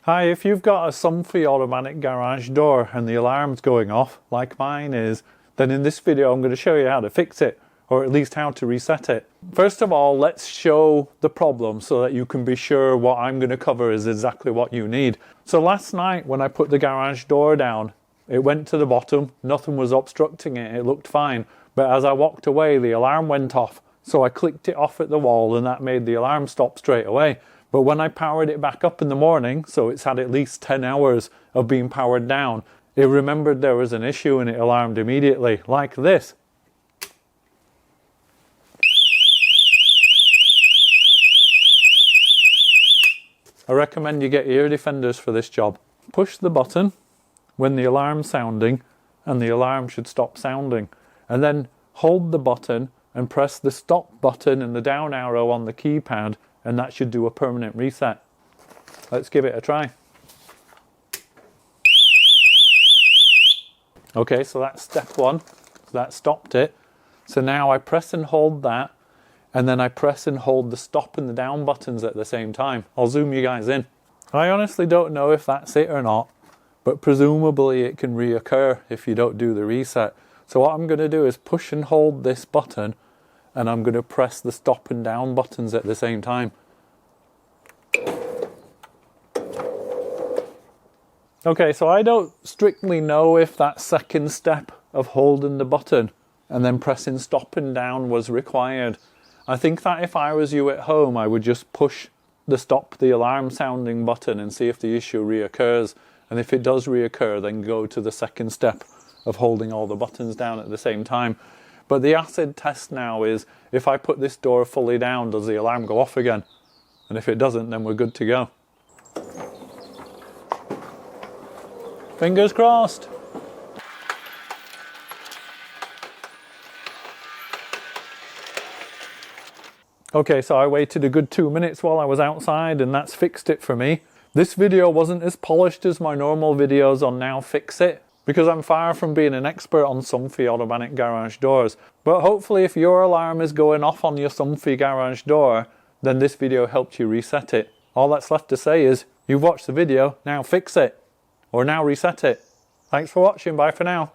Hi, if you've got a Somfy automatic garage door and the alarm's going off, like mine is, then in this video I'm going to show you how to fix it, or at least how to reset it. First of all, let's show the problem so that you can be sure what I'm going to cover is exactly what you need. So last night when I put the garage door down, it went to the bottom, nothing was obstructing it, it looked fine. But as I walked away, the alarm went off. So I clicked it off at the wall and that made the alarm stop straight away. But when I powered it back up in the morning, so it's had at least 10 hours of being powered down, it remembered there was an issue and it alarmed immediately, like this. I recommend you get ear defenders for this job. Push the button when the alarm's sounding and the alarm should stop sounding. And then hold the button and press the stop button and the down arrow on the keypad, and that should do a permanent reset. Let's give it a try. Okay, so that's step one. So that stopped it. So now I press and hold that, and then I press and hold the stop and the down buttons at the same time. I'll zoom you guys in. I honestly don't know if that's it or not, but presumably it can reoccur if you don't do the reset. So what I'm going to do is push and hold this button, and I'm going to press the stop and down buttons at the same time. Okay, so I don't strictly know if that second step of holding the button and then pressing stop and down was required. I think that if I was you at home, I would just push the stop the alarm sounding button and see if the issue reoccurs. And if it does reoccur, then go to the second step of holding all the buttons down at the same time. But the acid test now is, if I put this door fully down, does the alarm go off again? And if it doesn't, then we're good to go. Fingers crossed. Okay, so I waited a good 2 minutes while I was outside, and that's fixed it for me. This video wasn't as polished as my normal videos on Now Fix It, because I'm far from being an expert on Somfy automatic garage doors. But hopefully if your alarm is going off on your Somfy garage door, then this video helped you reset it. All that's left to say is, you've watched the video, now fix it. Or now reset it. Thanks for watching, bye for now.